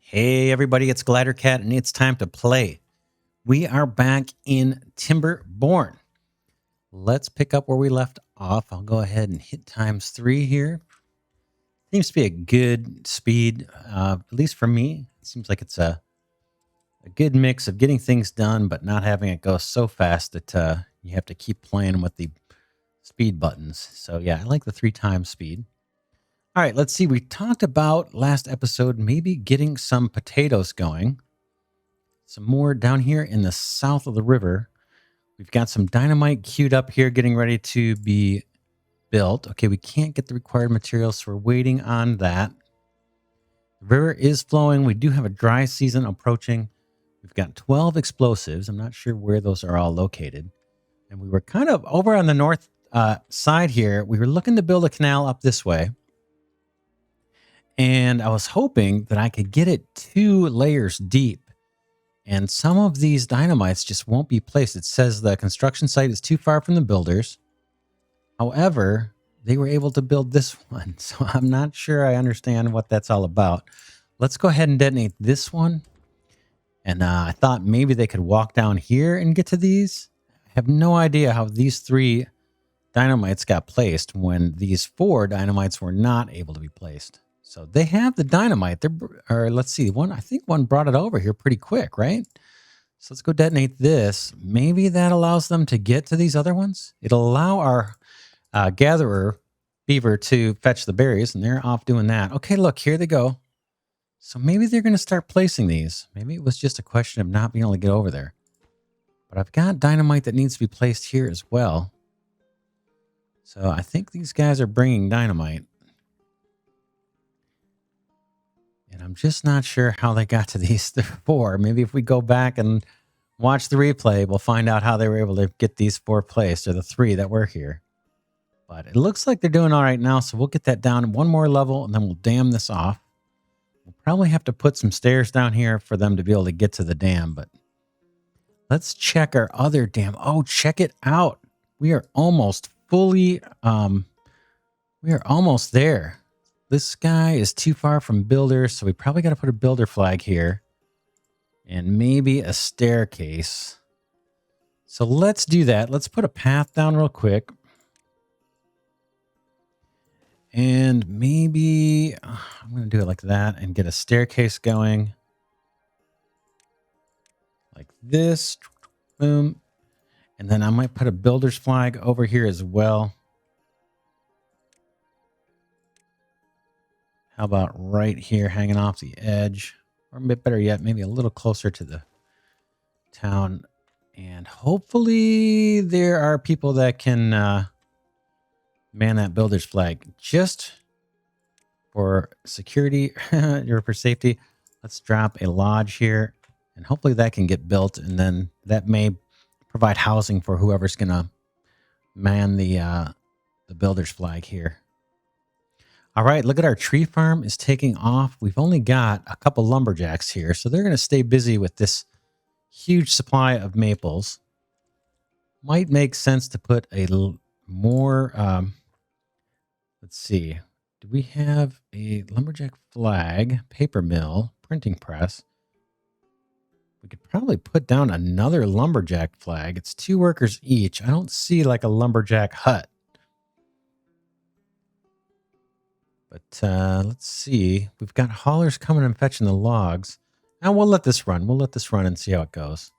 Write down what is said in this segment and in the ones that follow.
Hey everybody, it's Glidercat and it's time to play. We are back in Timberborn. Let's pick up where we left off. I'll go ahead and hit ×3 here. Seems to be a good speed, at least for me. It seems like it's a good mix of getting things done, but not having it go so fast that you have to keep playing with the speed buttons. So yeah, I like the 3x speed. All right, let's see. We talked about last episode maybe getting some potatoes going. Some more down here in the south of the river. We've got some dynamite queued up here getting ready to be built. Okay, we can't get the required materials, so we're waiting on that. The river is flowing. We do have a dry season approaching. We've got 12 explosives. I'm not sure where those are all located. And we were kind of over on the north side here. We were looking to build a canal up this way. And I was hoping that I could get it 2 layers deep. And some of these dynamites just won't be placed. It says the construction site is too far from the builders. However, they were able to build this one. So I'm not sure I understand what that's all about. Let's go ahead and detonate this one. And I thought maybe they could walk down here and get to these. I have no idea how these 3 dynamites got placed when these 4 dynamites were not able to be placed. So they have the dynamite. Or let's see, I think one brought it over here pretty quick, right? So let's go detonate this. Maybe that allows them to get to these other ones. It'll allow our gatherer beaver to fetch the berries, and they're off doing that. Okay, look, here they go. So maybe they're going to start placing these. Maybe it was just a question of not being able to get over there. But I've got dynamite that needs to be placed here as well. So I think these guys are bringing dynamite. And I'm just not sure how they got to these 4. Maybe if we go back and watch the replay, we'll find out how they were able to get these 4 placed, or the 3 that were here. But it looks like they're doing all right now, so we'll get that down 1 more level, and then we'll dam this off. We'll probably have to put some stairs down here for them to be able to get to the dam, but let's check our other dam. Oh, check it out. We are almost fully, we are almost there. This guy is too far from builders, so we probably got to put a builder flag here. And maybe a staircase. So let's do that. Let's put a path down real quick. And maybe I'm going to do it like that and get a staircase going. Like this. Boom. And then I might put a builder's flag over here as well. How about right here, hanging off the edge? Or a bit better yet, maybe a little closer to the town. And hopefully there are people that can man that builder's flag. Just for security or for safety, let's drop a lodge here. And hopefully that can get built. And then that may provide housing for whoever's going to man the builder's flag here. All right, look at our tree farm is taking off. We've only got a couple lumberjacks here, so they're going to stay busy with this huge supply of maples. Might make sense to put a more, let's see. Do we have a lumberjack flag, paper mill, printing press? We could probably put down another lumberjack flag. It's 2 workers each. I don't see like a lumberjack hut. But let's see. We've got haulers coming and fetching the logs. Now we'll let this run. We'll let this run and see how it goes.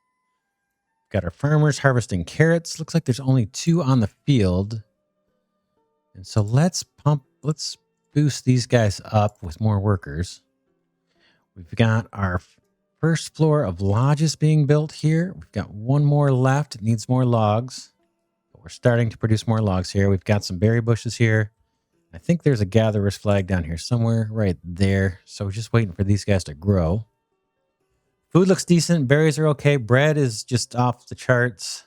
Got our farmers harvesting carrots. Looks like there's only 2 on the field. And so let's boost these guys up with more workers. We've got our first floor of lodges being built here. We've got 1 more left. It needs more logs. But we're starting to produce more logs here. We've got some berry bushes here. I think there's a gatherer's flag down here somewhere right there. So we're just waiting for these guys to grow. Food looks decent. Berries are okay. Bread is just off the charts.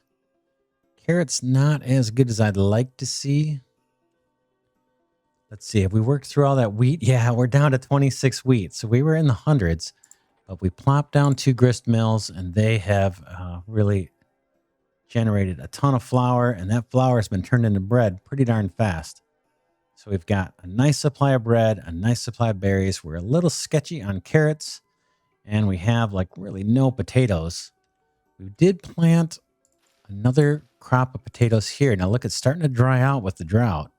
Carrots not as good as I'd like to see. Let's see. Have we worked through all that wheat? Yeah, we're down to 26 wheat. So we were in the hundreds. But we plopped down 2 grist mills, and they have really generated a ton of flour. And that flour has been turned into bread pretty darn fast. So we've got a nice supply of bread, a nice supply of berries. We're a little sketchy on carrots. And we have like really no potatoes. We did plant another crop of potatoes here. Now look, it's starting to dry out with the drought.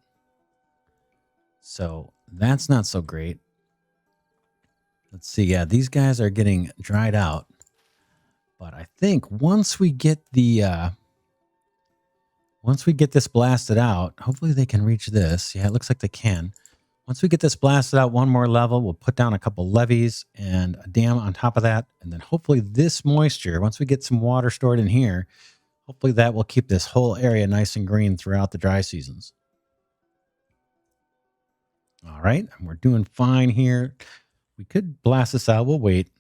So that's not so great. Let's see. Yeah, these guys are getting dried out. But I think once we get this blasted out, hopefully they can reach this. Yeah, it looks like they can. Once we get this blasted out one more level, we'll put down a couple levees and a dam on top of that. And then hopefully this moisture, once we get some water stored in here, hopefully that will keep this whole area nice and green throughout the dry seasons. All right, and we're doing fine here. We could blast this out. We'll wait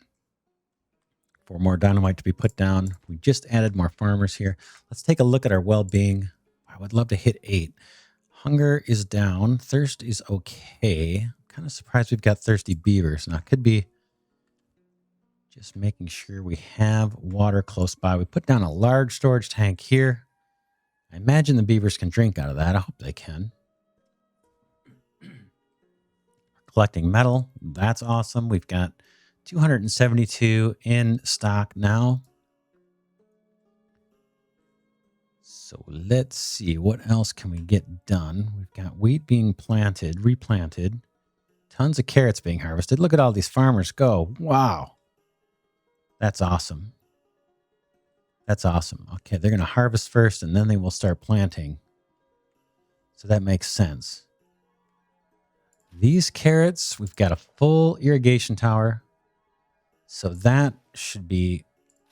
for more dynamite to be put down. We just added more farmers here. Let's take a look at our well-being. I would love to hit 8. Hunger is down. Thirst is okay. I'm kind of surprised we've got thirsty beavers. Now, it could be just making sure we have water close by. We put down a large storage tank here. I imagine the beavers can drink out of that. I hope they can. Collecting metal. That's awesome. We've got 272 in stock now. So let's see, what else can we get done? We've got wheat being planted, replanted. Tons of carrots being harvested. Look at all these farmers go. Wow. That's awesome. That's awesome. Okay, they're going to harvest first and then they will start planting. So that makes sense. These carrots, we've got a full irrigation tower. So that should be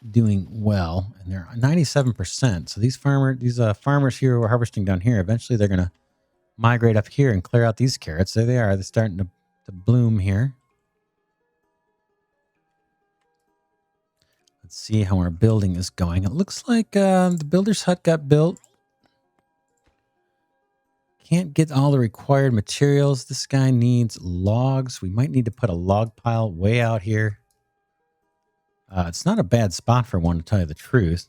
doing well, and they're 97%. So these farmers here who are harvesting down here, eventually they're going to migrate up here and clear out these carrots. There they are. They're starting to bloom here. Let's see how our building is going. It looks like the builder's hut got built. Can't get all the required materials. This guy needs logs. We might need to put a log pile way out here. It's not a bad spot for one, to tell you the truth.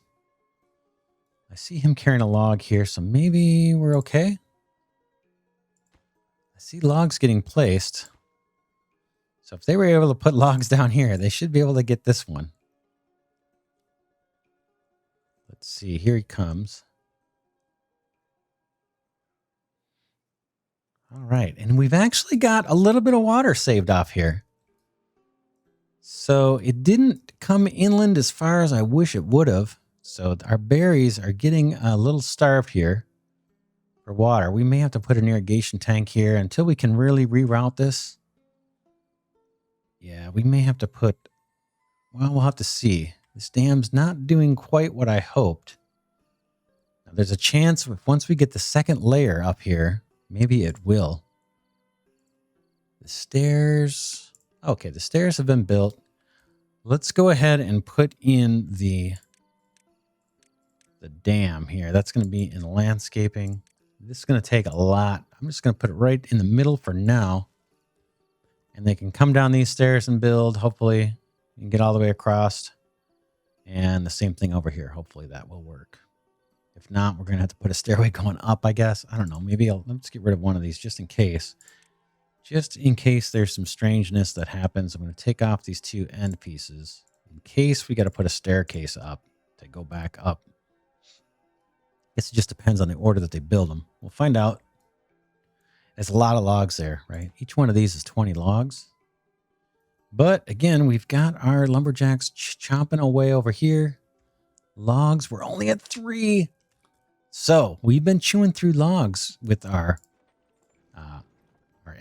I see him carrying a log here, so maybe we're okay. I see logs getting placed. So if they were able to put logs down here, they should be able to get this one. Let's see. Here he comes. All right. And we've actually got a little bit of water saved off here. So it didn't come inland as far as I wish it would have. So our berries are getting a little starved here for water. We may have to put an irrigation tank here until we can really reroute this. Yeah, we may have to put, well, we'll have to see. This dam's not doing quite what I hoped. Now, there's a chance once we get the second layer up here, maybe it will. The stairs... Okay, the stairs have been built. Let's go ahead and put in the dam here. That's going to be in landscaping. This is going to take a lot. I'm just going to put it right in the middle for now. And they can come down these stairs and build. Hopefully, you can get all the way across. And the same thing over here. Hopefully that will work. If not, we're going to have to put a stairway going up, I guess. I don't know. Maybe let's get rid of one of these just in case. Just in case there's some strangeness that happens, I'm going to take off these two end pieces in case we got to put a staircase up to go back up. I guess it just depends on the order that they build them. We'll find out. There's a lot of logs there, right? Each one of these is 20 logs. But again, we've got our lumberjacks chomping away over here. Logs, we're only at 3. So we've been chewing through logs with our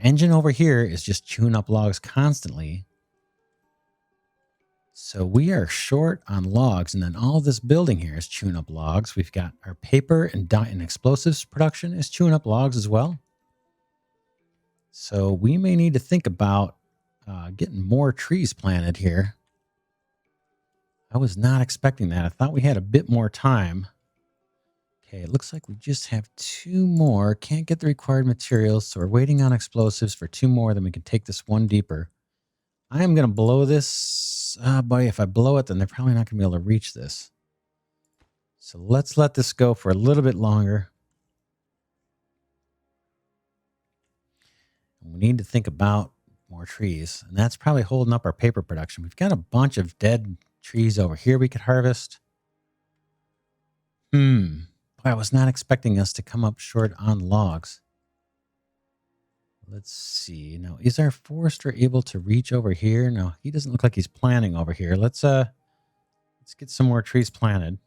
engine over here is just chewing up logs constantly. So we are short on logs, and then all this building here is chewing up logs. We've got our paper and explosives production is chewing up logs as well. So we may need to think about getting more trees planted here. I was not expecting that. I thought we had a bit more time. Okay, it looks like we just have 2 more. Can't get the required materials, so we're waiting on explosives for 2 more, then we can take this one deeper. I am going to blow this. But if I blow it, then they're probably not going to be able to reach this. So let's let this go for a little bit longer. We need to think about more trees. And that's probably holding up our paper production. We've got a bunch of dead trees over here we could harvest. Boy, I was not expecting us to come up short on logs. Let's see. Now, is our forester able to reach over here? No, he doesn't look like he's planting over here. Let's get some more trees planted.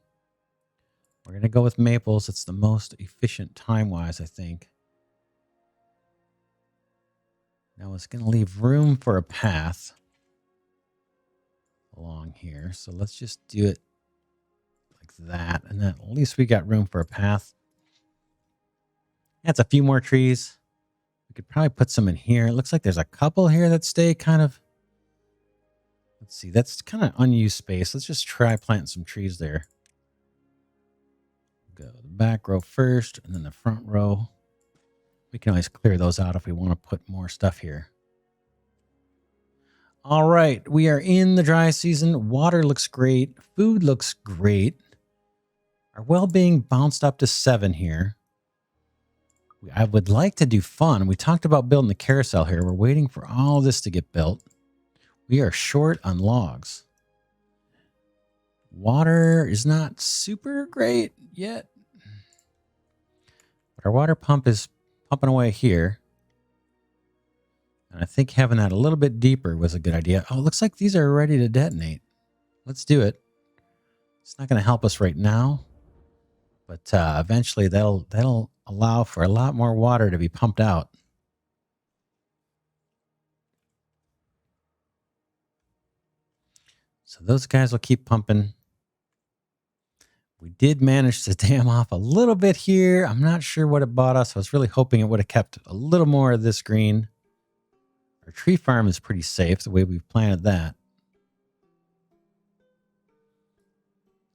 We're going to go with maples. It's the most efficient time-wise, I think. Now, it's going to leave room for a path along here. So let's just do it like that. And then at least we got room for a path. That's a few more trees. We could probably put some in here. It looks like there's a couple here that stay kind of... Let's see. That's kind of unused space. Let's just try planting some trees there. Go the back row first and then the front row. We can always clear those out if we want to put more stuff here. All right. We are in the dry season. Water looks great. Food looks great. Our well-being bounced up to 7 here. I would like to do fun. We talked about building the carousel here. We're waiting for all this to get built. We are short on logs. Water is not super great yet. But our water pump is pumping away here. And I think having that a little bit deeper was a good idea. Oh, it looks like these are ready to detonate. Let's do it. It's not going to help us right now. But eventually that'll allow for a lot more water to be pumped out. So those guys will keep pumping. We did manage to dam off a little bit here. I'm not sure what it bought us. I was really hoping it would have kept a little more of this green. Our tree farm is pretty safe the way we've planted that.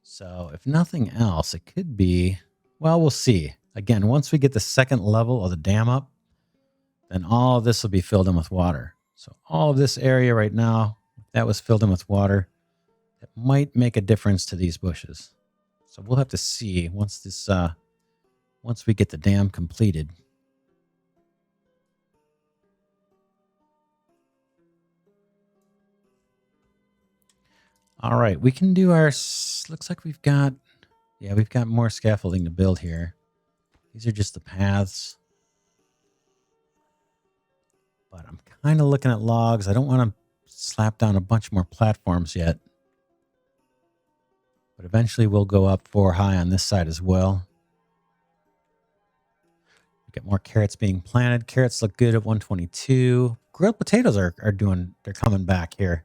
So if nothing else, it could be, well, we'll see. Again, once we get the second level of the dam up, then all of this will be filled in with water. So all of this area right now, that was filled in with water. That might make a difference to these bushes. So we'll have to see once this, once we get the dam completed. All right, we can do our, looks like we've got, yeah, we've got more scaffolding to build here. These are just the paths. But I'm kind of looking at logs. I don't want to slap down a bunch more platforms yet. But eventually we'll go up 4 high on this side as well. We get more carrots being planted. Carrots look good at 122. Grilled potatoes are doing, they're coming back here.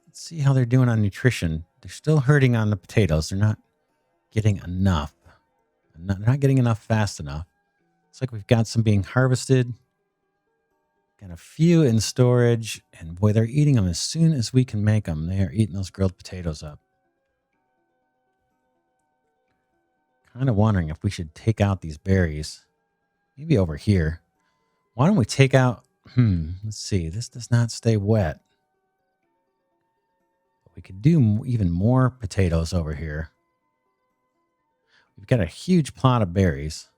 Let's see how they're doing on nutrition. They're still hurting on the potatoes. They're not getting enough. They're not getting enough fast enough. Looks like we've got some being harvested. Got a few in storage. And boy, they're eating them as soon as we can make them. They are eating those grilled potatoes up. Kind of wondering if we should take out these berries. Maybe over here. Why don't we take out... let's see. This does not stay wet. We could do even more potatoes over here. We've got a huge plot of berries.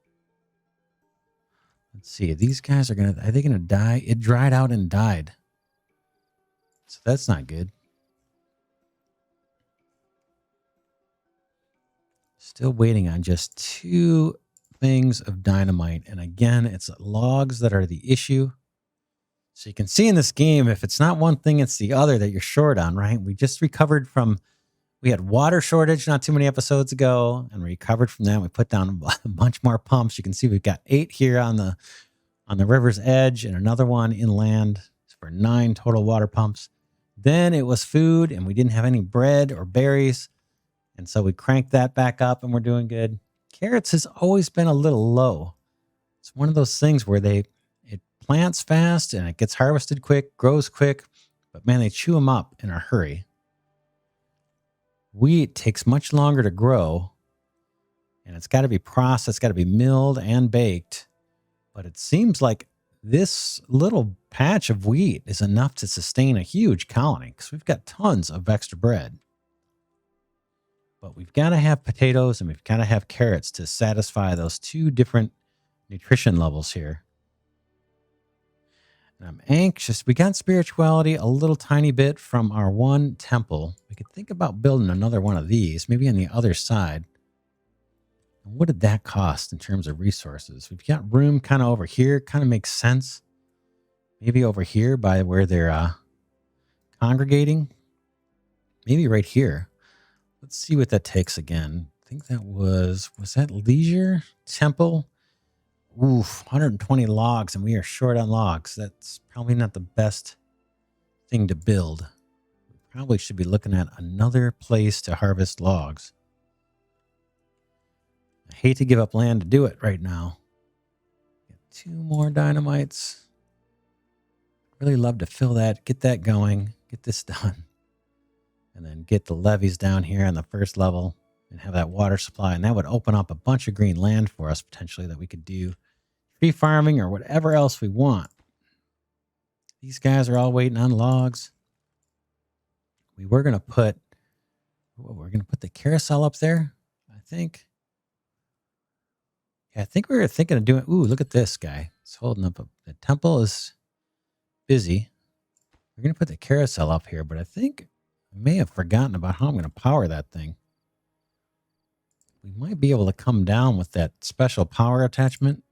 Let's see. These guys are going to... Are they going to die? It dried out and died. So that's not good. Still waiting on just 2 things of dynamite. And again, it's logs that are the issue. So you can see in this game, if it's not one thing, it's the other that you're short on, right? We just recovered from, we had water shortage not too many episodes ago, and we recovered from that. We put down a bunch more pumps. You can see we've got 8 here on the river's edge and another one inland for 9 total water pumps. Then it was food, and we didn't have any bread or berries. And so we cranked that back up, and we're doing good. Carrots has always been a little low. It's one of those things where it plants fast and it gets harvested quick, grows quick, but man, they chew them up in a hurry. Wheat takes much longer to grow, and it's got to be processed, got to be milled and baked. But it seems like this little patch of wheat is enough to sustain a huge colony because we've got tons of extra bread. But we've got to have potatoes and we've got to have carrots to satisfy those 2 different nutrition levels here. And I'm anxious. We got spirituality a little tiny bit from our one temple. We could think about building another one of these, maybe on the other side. And what did that cost in terms of resources? We've got room kind of over here. Kind of makes sense. Maybe over here by where they're congregating. Maybe right here. Let's see what that takes again. I think that was that leisure temple? Oof, 120 logs, and we are short on logs. That's probably not the best thing to build. We probably should be looking at another place to harvest logs. I hate to give up land to do it right now. Got 2 more dynamites. Really love to fill that, get that going, get this done. And then get the levees down here on the first level and have that water supply. And that would open up a bunch of green land for us potentially that we could do tree farming or whatever else we want. These guys are all waiting on logs. We were going to put, the carousel up there, I think. Yeah, I think we were thinking of doing, look at this guy. It's holding up. The temple is busy. We're going to put the carousel up here, but I think I may have forgotten about how I'm going to power that thing. We might be able to come down with that special power attachment.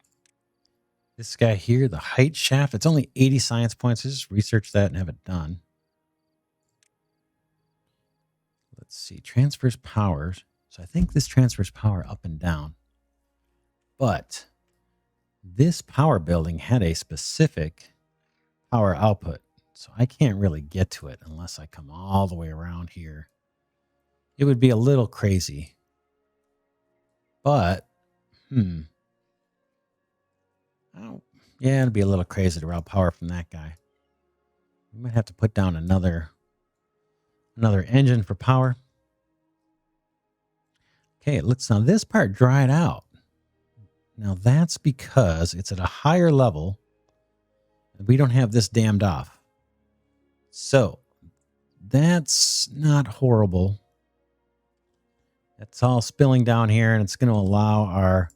This guy here, the height shaft, it's only 80 science points. Let's just research that and have it done. Let's see, transfers powers. So I think this transfers power up and down. But this power building had a specific power output. So I can't really get to it unless I come all the way around here. It would be a little crazy. But, yeah, it'd be a little crazy to route power from that guy. We might have to put down another engine for power. Okay, now this part dried out. Now that's because it's at a higher level and we don't have this dammed off. So that's not horrible. That's all spilling down here, and it's going to allow our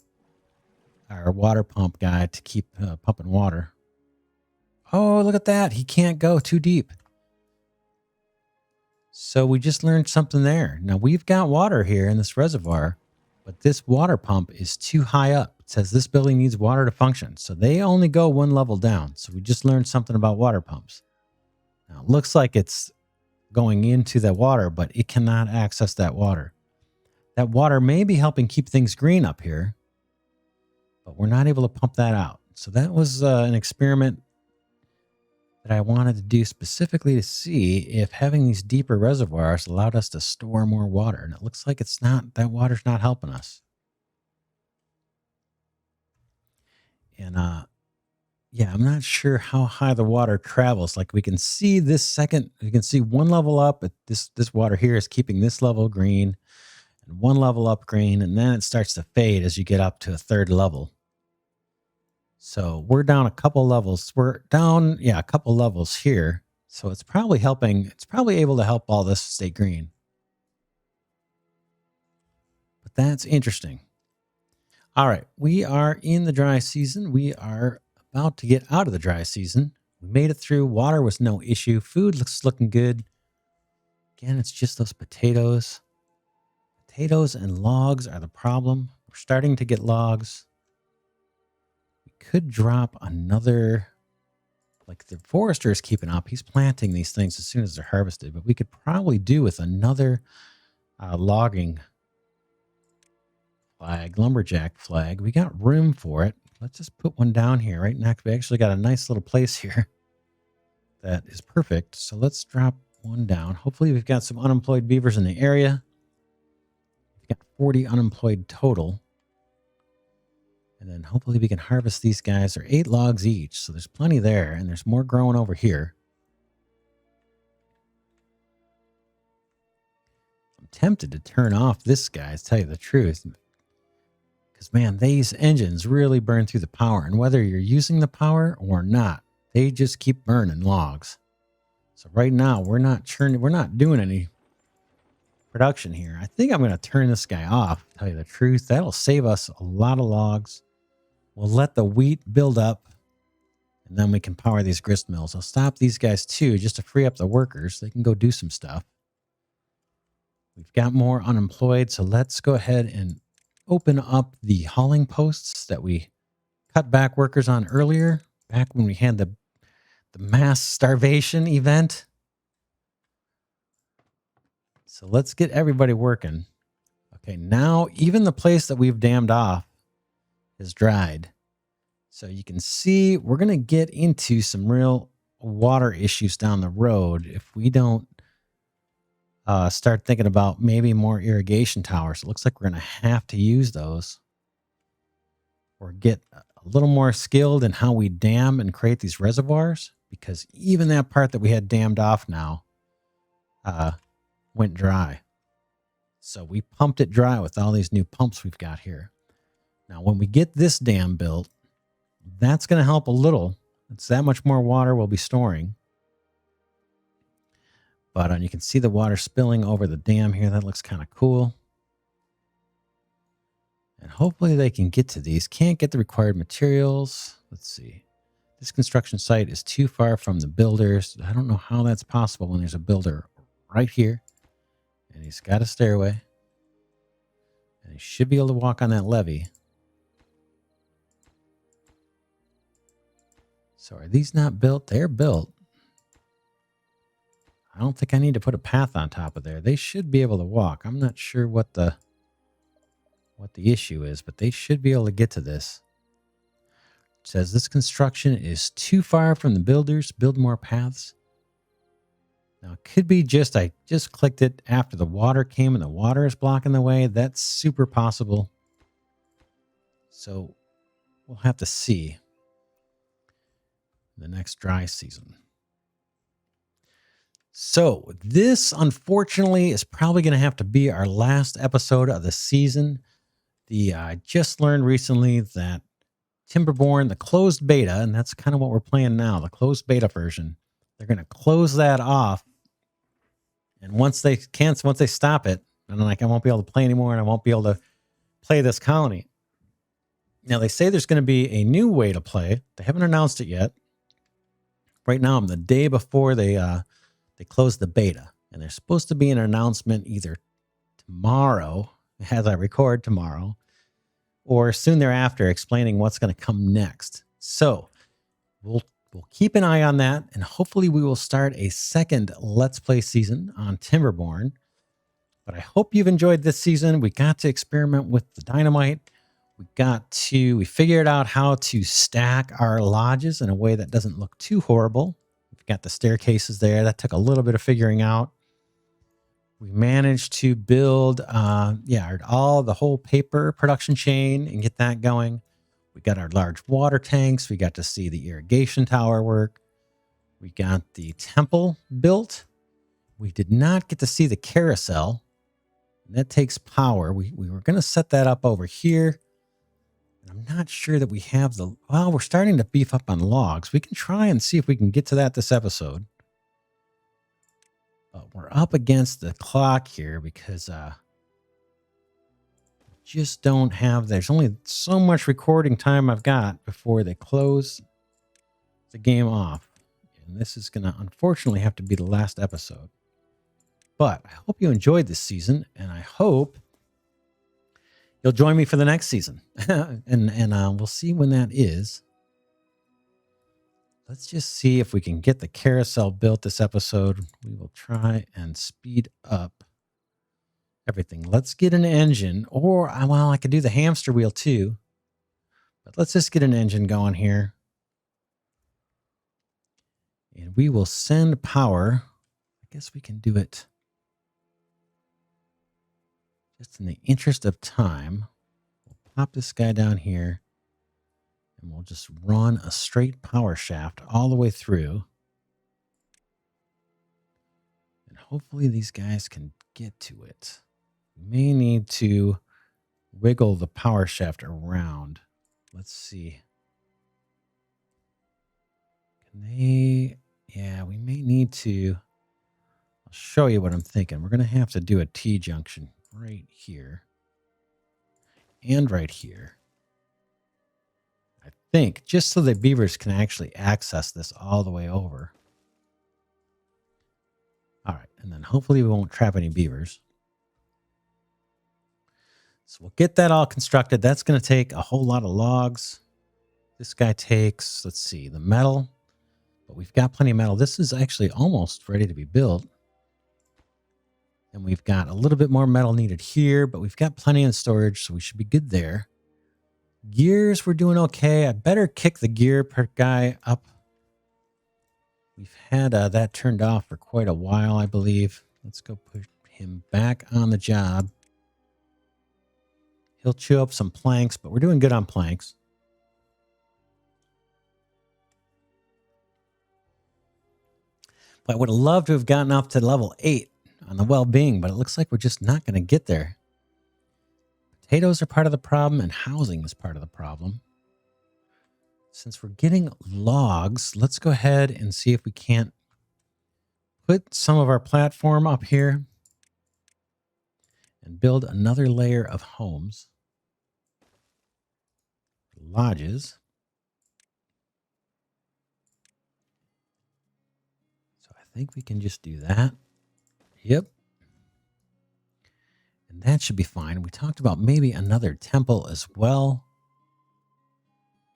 water pump guy to keep pumping water. Oh, look at that. He can't go too deep. So we just learned something there. Now we've got water here in this reservoir, but this water pump is too high up. It says this building needs water to function. So they only go 1 level down. So we just learned something about water pumps. Now it looks like it's going into the water, but it cannot access that water. That water may be helping keep things green up here, but we're not able to pump that out. So that was an experiment that I wanted to do specifically to see if having these deeper reservoirs allowed us to store more water. And it looks like it's not, that water's not helping us. And yeah, I'm not sure how high the water travels. Like we can see this second, you can see 1 level up. This water here is keeping this level green and 1 level up green. And then it starts to fade as you get up to a 3rd level. So we're down a couple levels. We're down, a couple levels here. So it's probably helping. It's probably able to help all this stay green. But that's interesting. All right. We are in the dry season. We are about to get out of the dry season. We made it through. Water was no issue. Food looking good. Again, it's just those potatoes. Potatoes and logs are the problem. We're starting to get logs. Could drop another, like the forester is keeping up. He's planting these things as soon as they're harvested, but we could probably do with another logging flag, lumberjack flag. We got room for it. Let's just put one down here right next. We actually got a nice little place here that is perfect. So let's drop one down. Hopefully we've got some unemployed beavers in the area. We've got 40 unemployed total. And then hopefully we can harvest these guys. They're 8 logs each. So there's plenty there. And there's more growing over here. I'm tempted to turn off this guy, to tell you the truth. Because, man, these engines really burn through the power. And whether you're using the power or not, they just keep burning logs. So right now, we're not doing any production here. I think I'm going to turn this guy off, to tell you the truth. That'll save us a lot of logs. We'll let the wheat build up, And then we can power these grist mills. I'll stop these guys too, just to free up the workers. They can go do some stuff. We've got more unemployed, so let's go ahead and open up the hauling posts that we cut back workers on earlier, back when we had the mass starvation event. So let's get everybody working. Okay, now even the place that we've dammed off is dried. So you can see we're going to get into some real water issues down the road if we don't start thinking about maybe more irrigation towers. It looks like we're going to have to use those or get a little more skilled in how we dam and create these reservoirs, because even that part that we had dammed off now went dry. So we pumped it dry with all these new pumps we've got here. Now, when we get this dam built, that's going to help a little. It's that much more water we'll be storing. But you can see the water spilling over the dam here. That looks kind of cool. And hopefully they can get to these. Can't get the required materials. Let's see. This construction site is too far from the builders. I don't know how that's possible when there's a builder right here. And he's got a stairway. And he should be able to walk on that levee. So are these not built? They're built. I don't think I need to put a path on top of there. They should be able to walk. I'm not sure what the issue is, but they should be able to get to this. It says this construction is too far from the builders. Build more paths. Now it could be I just clicked it after the water came and the water is blocking the way. That's super possible. So we'll have to see the next dry season. So this, unfortunately, is probably going to have to be our last episode of the season. I just learned recently that Timberborn, the closed beta, and that's kind of what we're playing now, the closed beta version, they're going to close that off. And once they stop it, and I won't be able to play anymore, and I won't be able to play this colony. Now, they say there's going to be a new way to play. They haven't announced it yet. Right now, I'm the day before they closed the beta, and there's supposed to be an announcement either tomorrow, as I record tomorrow, or soon thereafter, explaining what's going to come next. So we'll keep an eye on that, and hopefully we will start a second Let's Play season on Timberborn. But I hope you've enjoyed this season. We got to experiment with the dynamite. We figured out how to stack our lodges in a way that doesn't look too horrible. We've got the staircases there. That took a little bit of figuring out. We managed to build, the whole paper production chain and get that going. We got our large water tanks. We got to see the irrigation tower work. We got the temple built. We did not get to see the carousel. That takes power. We were going to set that up over here. I'm not sure that we have we're starting to beef up on logs. We can try and see if we can get to that this episode. But we're up against the clock here because just don't have, there's only so much recording time I've got before they close the game off. And this is going to unfortunately have to be the last episode. But I hope you enjoyed this season, and I hope you'll join me for the next season. and we'll see when that is. Let's just see if we can get the carousel built this episode. We will try and speed up everything. Let's get an engine, or, well, I could do the hamster wheel too. But let's just get an engine going here. And we will send power. I guess we can do it just in the interest of time. We'll pop this guy down here. And we'll just run a straight power shaft all the way through. And hopefully these guys can get to it. We may need to wiggle the power shaft around. Let's see. Can they? Yeah, we may need to. I'll show you what I'm thinking. We're going to have to do a T-junction right here. And right here. I think, just so the beavers can actually access this all the way over. All right, and then hopefully we won't trap any beavers. So we'll get that all constructed. That's going to take a whole lot of logs. This guy takes, let's see, the metal. But we've got plenty of metal. This is actually almost ready to be built. And we've got a little bit more metal needed here, but we've got plenty in storage, so we should be good there. Gears, we're doing okay. I better kick the gear per guy up. We've had that turned off for quite a while, I believe. Let's go put him back on the job. He'll chew up some planks, but we're doing good on planks. But I would have loved to have gotten up to level 8 on the well-being, but it looks like we're just not going to get there. Potatoes are part of the problem, and housing is part of the problem. Since we're getting logs, let's go ahead and see if we can't put some of our platform up here and build another layer of homes. Lodges. So I think we can just do that. Yep. And that should be fine. We talked about maybe another temple as well.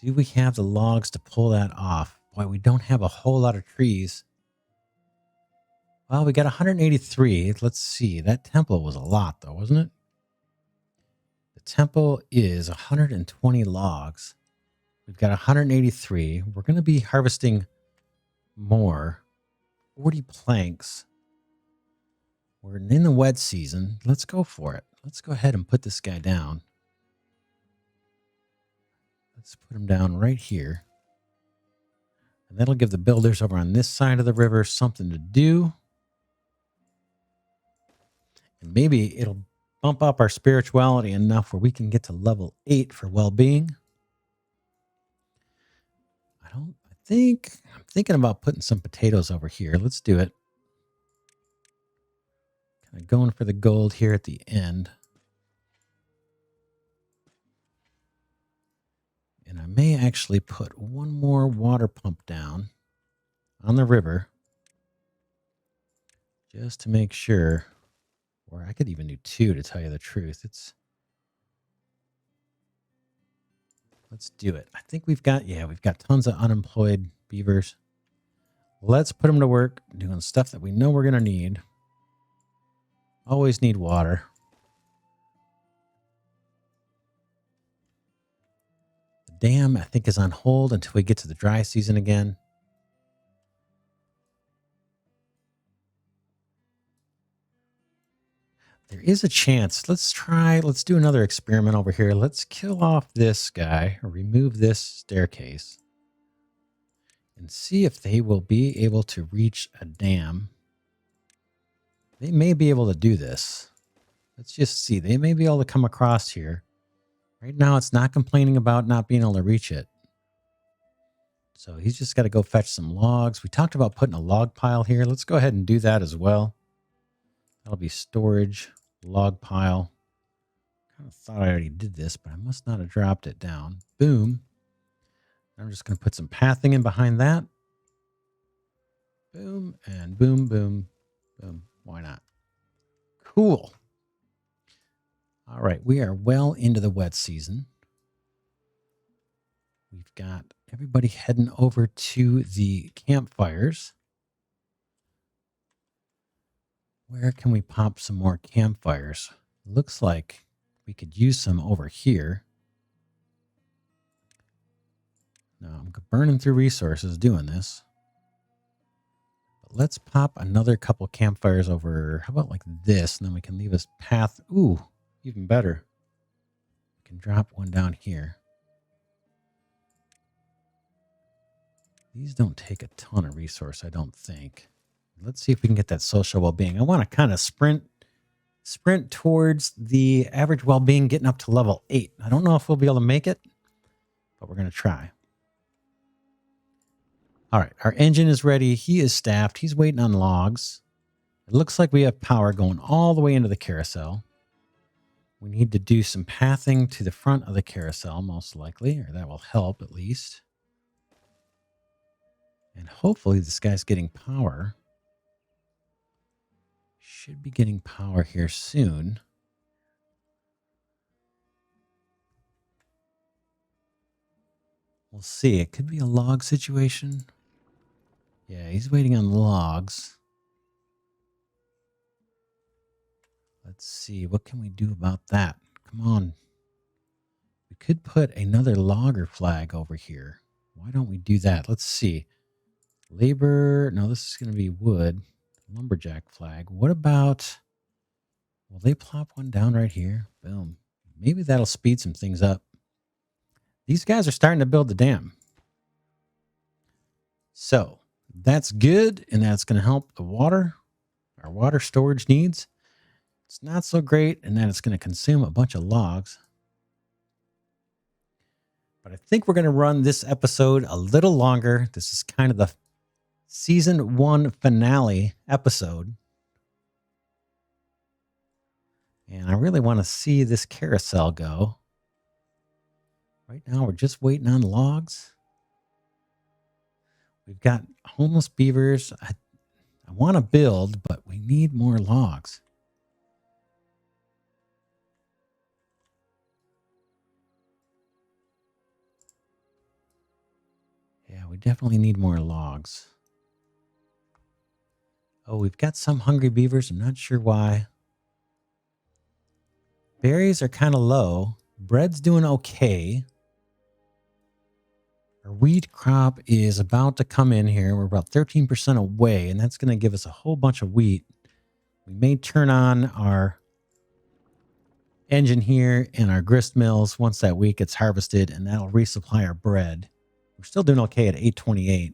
Do we have the logs to pull that off? Boy, we don't have a whole lot of trees. Well, we got 183. Let's see. That temple was a lot, though, wasn't it? The temple is 120 logs. We've got 183. We're going to be harvesting more. 40 planks. We're in the wet season. Let's go for it. Let's go ahead and put this guy down. Let's put him down right here. And that'll give the builders over on this side of the river something to do. And maybe it'll bump up our spirituality enough where we can get to level 8 for well-being. I'm thinking about putting some potatoes over here. Let's do it. Kind of going for the gold here at the end. And I may actually put one more water pump down on the river just to make sure. Or I could even do 2 to tell you the truth. Let's do it. I think we've got tons of unemployed beavers. Let's put them to work doing stuff that we know we're going to need. Always need water. The dam, I think, is on hold until we get to the dry season again. There is a chance. Let's do another experiment over here. Let's kill off this guy or remove this staircase and see if they will be able to reach a dam. They may be able to do this. Let's just see. They may be able to come across here. Right now, it's not complaining about not being able to reach it. So he's just got to go fetch some logs. We talked about putting a log pile here. Let's go ahead and do that as well. That'll be storage. Log pile. Kind of thought I already did this, but I must not have dropped it down. Boom. I'm just going to put some pathing in behind that. Boom and boom, boom, boom. Why not? Cool. All right, we are well into the wet season. We've got everybody heading over to the campfires. Where can we pop some more campfires? Looks like we could use some over here. Now, I'm burning through resources doing this. But let's pop another couple campfires over. How about like this? And then we can leave us path. Ooh, even better. We can drop one down here. These don't take a ton of resource, I don't think. Let's see if we can get that social well-being. I want to kind of sprint towards the average well-being, getting up to level 8. I don't know if we'll be able to make it, but we're going to try. All right, our engine is ready. He is staffed. He's waiting on logs. It looks like we have power going all the way into the carousel. We need to do some pathing to the front of the carousel, most likely, or that will help at least. And hopefully this guy's getting power. Should be getting power here soon. We'll see. It could be a log situation. Yeah, he's waiting on logs. Let's see. What can we do about that? Come on. We could put another logger flag over here. Why don't we do that? Let's see. Labor. No, this is going to be wood. Lumberjack flag. What about... Will they plop one down right here? Boom. Maybe that'll speed some things up. These guys are starting to build the dam. So that's good, and that's going to help the water, our water storage needs. It's not so great, and then it's going to consume a bunch of logs. But I think we're going to run this episode a little longer. This is kind of the season 1 finale episode. And I really want to see this carousel go. Right now, we're just waiting on logs. We've got homeless beavers. I want to build, but we need more logs. Yeah, we definitely need more logs. Oh, we've got some hungry beavers. I'm not sure why. Berries are kind of low. Bread's doing okay. Our wheat crop is about to come in here. We're about 13% away, and that's going to give us a whole bunch of wheat. We may turn on our engine here and our grist mills once that wheat gets harvested, and that'll resupply our bread. We're still doing okay at 828.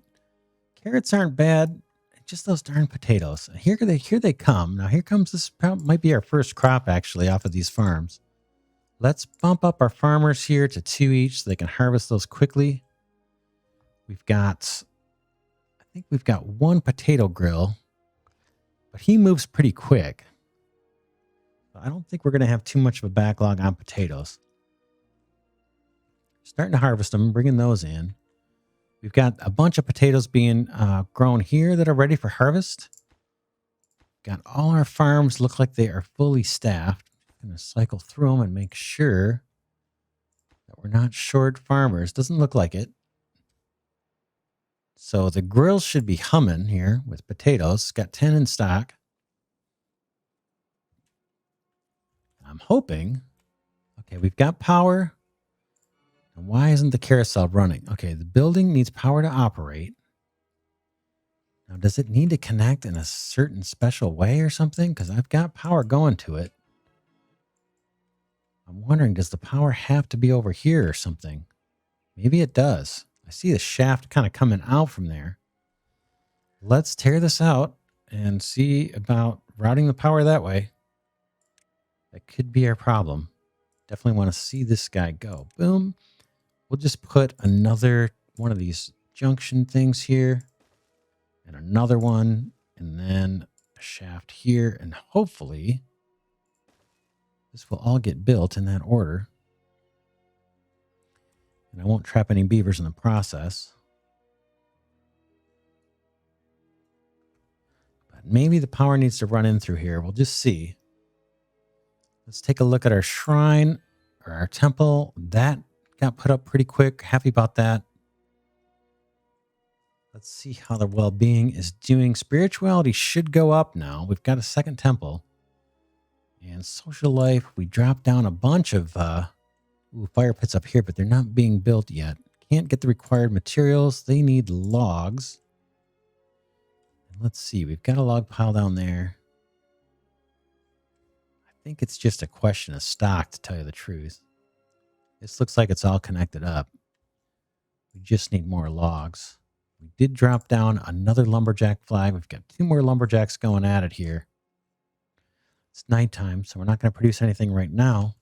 Carrots aren't bad. Just those darn potatoes. Here they come. Now here comes this. Might be our first crop actually off of these farms. Let's bump up our farmers here to 2 each so they can harvest those quickly. I think we've got 1 potato grill, but he moves pretty quick. I don't think we're going to have too much of a backlog on potatoes. Starting to harvest them, bringing those in. We've got a bunch of potatoes being grown here that are ready for harvest. Got all our farms look like they are fully staffed. I'm going to cycle through them and make sure that we're not short farmers. Doesn't look like it. So the grill should be humming here with potatoes. Got 10 in stock. I'm hoping. Okay, we've got power. And why isn't the carousel running? Okay, the building needs power to operate. Now, does it need to connect in a certain special way or something? Because I've got power going to it. I'm wondering, does the power have to be over here or something? Maybe it does. I see the shaft kind of coming out from there. Let's tear this out and see about routing the power that way. That could be our problem. Definitely want to see this guy go. Boom. We'll just put another one of these junction things here. And another one. And then a shaft here. And hopefully this will all get built in that order. And I won't trap any beavers in the process. But maybe the power needs to run in through here. We'll just see. Let's take a look at our shrine or our temple. That got put up pretty quick. Happy about that. Let's see how the well-being is doing. Spirituality should go up now. We've got a second temple. And social life, we dropped down a bunch of fire pits up here, but they're not being built yet. Can't get the required materials. They need logs. And let's see. We've got a log pile down there. I think it's just a question of stock, to tell you the truth. This looks like it's all connected up. We just need more logs. We did drop down another lumberjack flag. We've got 2 more lumberjacks going at it here. It's nighttime, so we're not going to produce anything right now.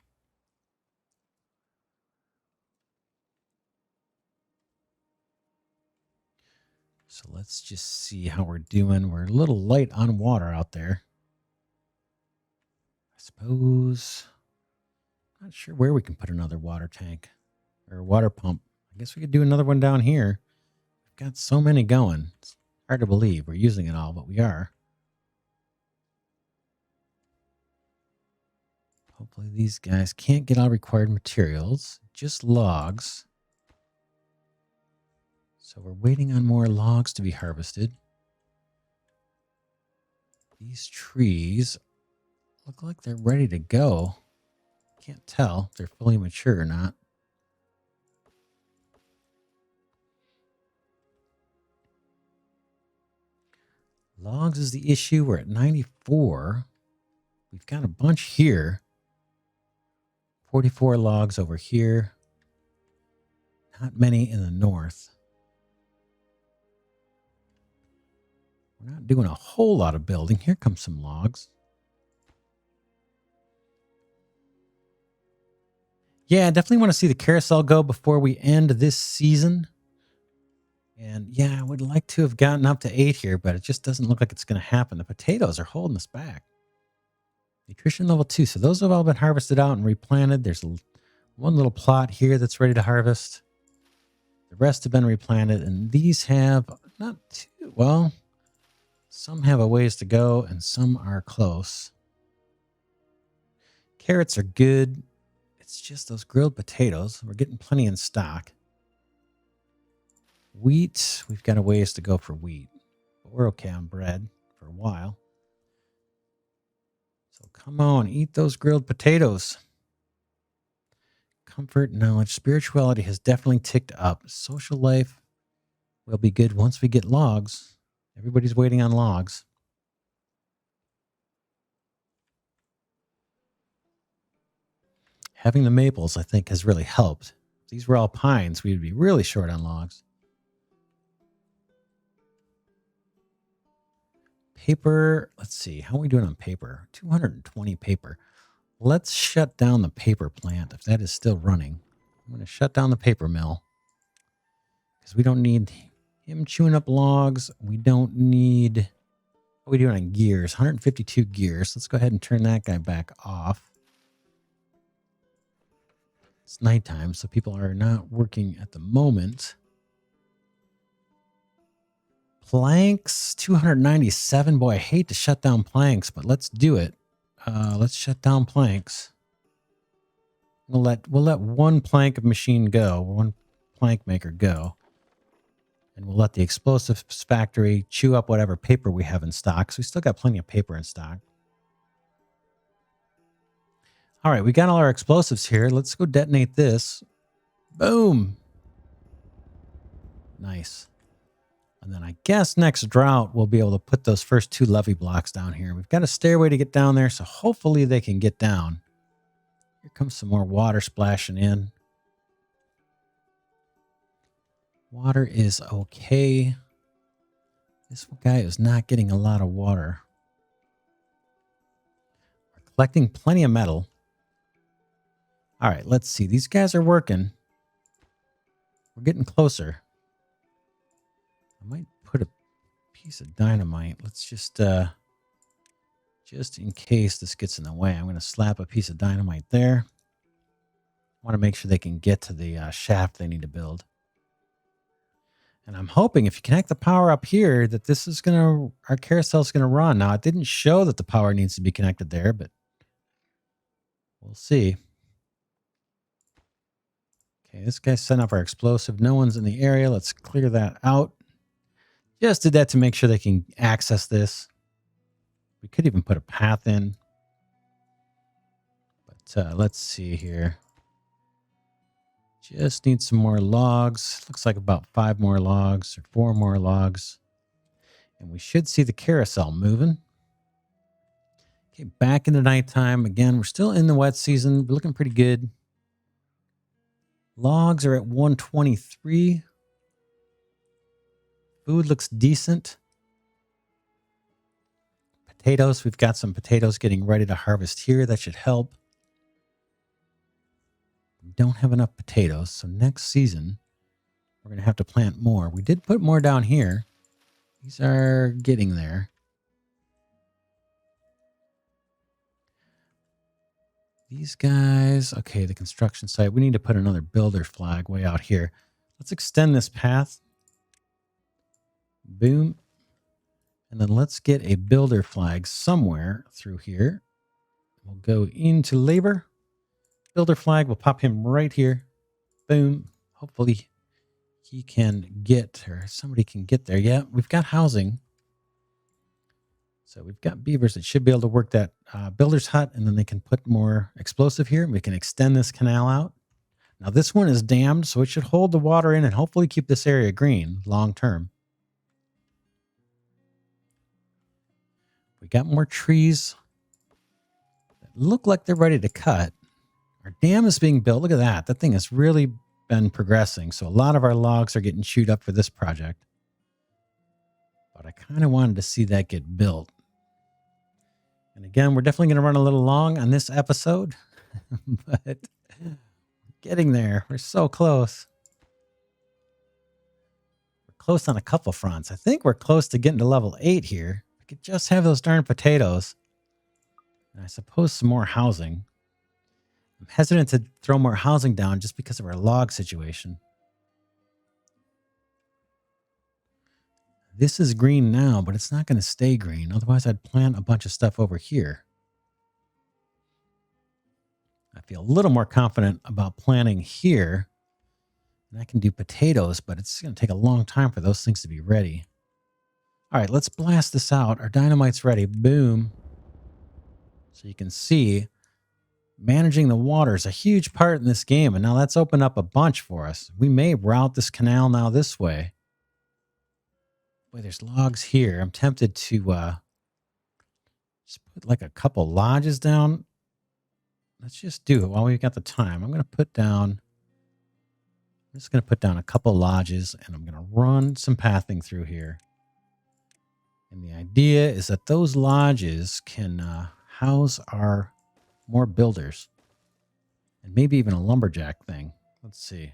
So let's just see how we're doing. We're a little light on water out there. I suppose Not sure where we can put another water tank or water pump. I guess we could do another one down here. We've got so many going. It's hard to believe we're using it all, but we are. Hopefully these guys can't get all required materials, just logs. So we're waiting on more logs to be harvested. These trees look like they're ready to go. Can't tell if they're fully mature or not. Logs is the issue. We're at 94. We've got a bunch here. 44 logs over here. Not many in the north. We're not doing a whole lot of building. Here comes some logs. Yeah, I definitely want to see the carousel go before we end this season. And yeah, I would like to have gotten up to 8 here, but it just doesn't look like it's going to happen. The potatoes are holding us back. Nutrition level 2. So those have all been harvested out and replanted. There's one little plot here that's ready to harvest. The rest have been replanted, and these have not too well. Some have a ways to go, and some are close. Carrots are good. It's just those grilled potatoes. We're getting plenty in stock. Wheat, we've got a ways to go for wheat, but we're okay on bread for a while. So come on, eat those grilled potatoes. Comfort, knowledge, spirituality has definitely ticked up. Social life will be good once we get logs. Everybody's waiting on logs. Having the maples, I think, has really helped. If these were all pines, we'd be really short on logs. Paper, let's see. How are we doing on paper? 220 paper. Let's shut down the paper plant if that is still running. I'm going to shut down the paper mill because we don't need him chewing up logs. We don't need... What are we doing on gears? 152 gears. Let's go ahead and turn that guy back off. It's nighttime, so people are not working at the moment. Planks, 297. Boy, I hate to shut down planks, but let's do it. Let's shut down planks. We'll let one plank machine go, one plank maker go. And we'll let the explosives factory chew up whatever paper we have in stock. So we still got plenty of paper in stock. All right, we got all our explosives here. Let's go detonate this. Boom. Nice. And then I guess next drought, we'll be able to put those first 2 levee blocks down here. We've got a stairway to get down there, so hopefully they can get down. Here comes some more water splashing in. Water is okay. This guy is not getting a lot of water. We're collecting plenty of metal. All right, let's see. These guys are working. We're getting closer. I might put a piece of dynamite. Let's just in case this gets in the way, I'm going to slap a piece of dynamite there. I want to make sure they can get to the shaft they need to build. And I'm hoping if you connect the power up here that this is our carousel is going to run. Now, it didn't show that the power needs to be connected there, but we'll see. Okay, this guy sent off our explosive. No one's in the area. Let's clear that out. Just did that to make sure they can access this. We could even put a path in. But let's see here. Just need some more logs. Looks like about 5 more logs or 4 more logs. And we should see the carousel moving. Okay, back in the nighttime. Again, we're still in the wet season. We're looking pretty good. Logs are at 123. Food looks decent. Potatoes, we've got some potatoes getting ready to harvest here. That should help. We don't have enough potatoes, so next season we're going to have to plant more. We did put more down here. These are getting there. These guys, okay, the construction site. We need to put another builder flag way out here. Let's extend this path. Boom. And then let's get a builder flag somewhere through here. We'll go into labor. Builder flag, we'll pop him right here. Boom. Hopefully he can get, or somebody can get there. Yeah, we've got housing. So we've got beavers that should be able to work that builder's hut, and then they can put more explosive here. We can extend this canal out. Now this one is dammed, so it should hold the water in and hopefully keep this area green long term. We got more trees that look like they're ready to cut. Our dam is being built. Look at that. That thing has really been progressing. So a lot of our logs are getting chewed up for this project. But I kind of wanted to see that get built. And again, we're definitely going to run a little long on this episode. But getting there. We're so close. We're close on a couple fronts. I think we're close to getting to level 8 here. We could just have those darn potatoes. And I suppose some more housing. I'm hesitant to throw more housing down just because of our log situation. This is green now, but it's not going to stay green. Otherwise, I'd plant a bunch of stuff over here. I feel a little more confident about planting here. And I can do potatoes, but it's going to take a long time for those things to be ready. All right, let's blast this out. Our dynamite's ready. Boom. So you can see managing the water is a huge part in this game. And now that's opened up a bunch for us. We may route this canal now this way. Boy, there's logs here. I'm tempted to just put like a couple lodges down. Let's just do it while we've got the time. I'm just going to put down a couple lodges, and I'm going to run some pathing through here. And the idea is that those lodges can house our more builders. And maybe even a lumberjack thing. Let's see.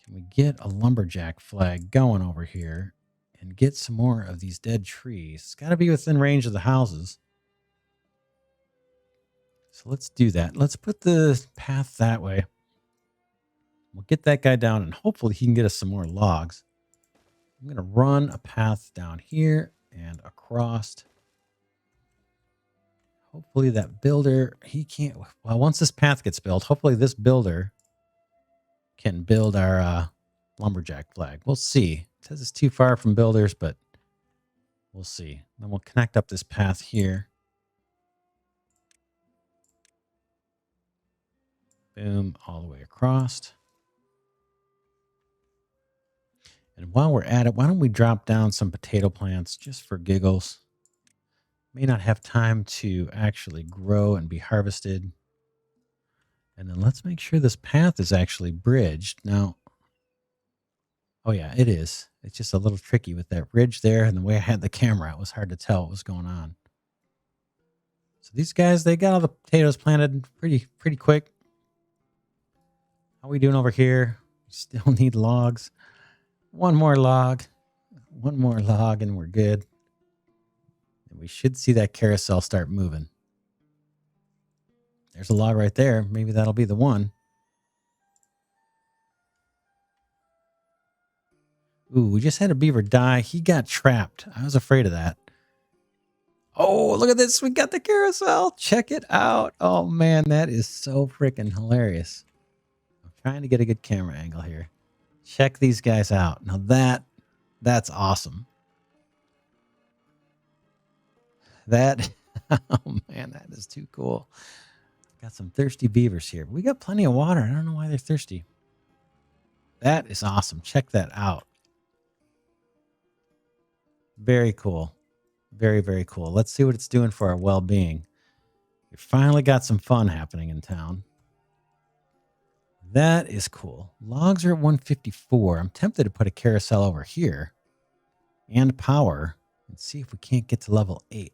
Can we get a lumberjack flag going over here and get some more of these dead trees? It's got to be within range of the houses. So let's do that. Let's put the path that way. We'll get that guy down, and hopefully he can get us some more logs. I'm going to run a path down here and across. Hopefully that builder, he can't. Well, once this path gets built, hopefully this builder can build our lumberjack flag. We'll see. It says it's too far from builders, but we'll see. Then we'll connect up this path here. Boom, all the way across. And while we're at it, why don't we drop down some potato plants just for giggles? May not have time to actually grow and be harvested. And then let's make sure this path is actually bridged. Now, oh yeah, it is. It's just a little tricky with that ridge there, and the way I had the camera, it was hard to tell what was going on. So these guys, they got all the potatoes planted pretty quick. How are we doing over here? We still need logs. One more log, and we're good. And we should see that carousel start moving. There's a log right there. Maybe that'll be the one. Ooh, we just had a beaver die. He got trapped. I was afraid of that. Oh, look at this. We got the carousel. Check it out. Oh, man, that is so freaking hilarious. I'm trying to get a good camera angle here. Check these guys out. Now that's awesome. That, oh man, that is too cool. Got some thirsty beavers here. We got plenty of water. I don't know why they're thirsty. That is awesome. Check that out. Very cool. Very, very cool. Let's see what it's doing for our well-being. We finally got some fun happening in town. That is cool. Logs are at 154. I'm tempted to put a carousel over here and power and see if we can't get to level 8.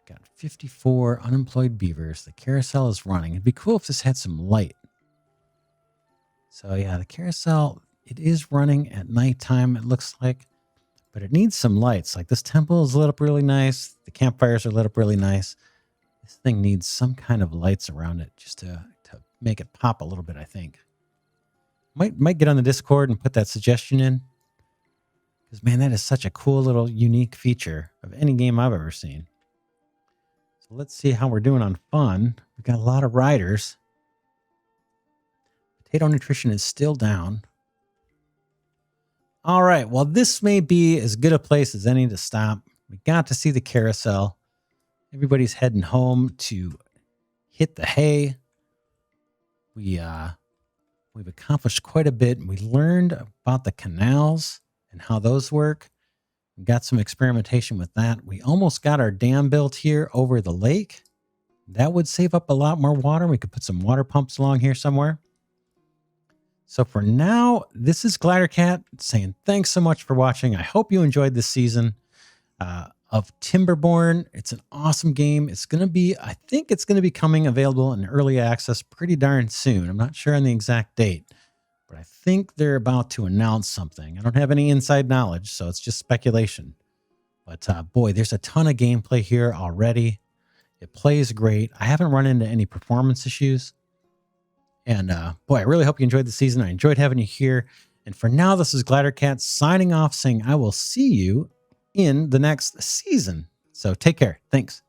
Got 54 unemployed beavers. The carousel is running. It'd be cool if this had some light. So yeah, the carousel, it is running at nighttime, it looks like. but it needs some lights. Like this temple is lit up really nice. The campfires are lit up really nice. This thing needs some kind of lights around it just to make it pop a little bit, I think. Might get on the Discord and put that suggestion in. Because, man, that is such a cool little unique feature of any game I've ever seen. So let's see how we're doing on fun. We've got a lot of riders. Potato nutrition is still down. All right, well, this may be as good a place as any to stop. We got to see the carousel. Everybody's heading home to hit the hay. We've accomplished quite a bit. We learned about the canals and how those work. We got some experimentation with that. We almost got our dam built here over the lake. That would save up a lot more water. We could put some water pumps along here somewhere. So for now, this is Glidercat saying thanks so much for watching. I hope you enjoyed this season of Timberborn. It's an awesome game. It's going to be, I think it's going to be coming available in early access pretty darn soon. I'm not sure on the exact date, but I think they're about to announce something. I don't have any inside knowledge, so it's just speculation. But boy, there's a ton of gameplay here already. It plays great. I haven't run into any performance issues. And boy, I really hope you enjoyed the season. I enjoyed having you here. And for now, this is Glidercat signing off saying I will see you in the next season. So take care. Thanks.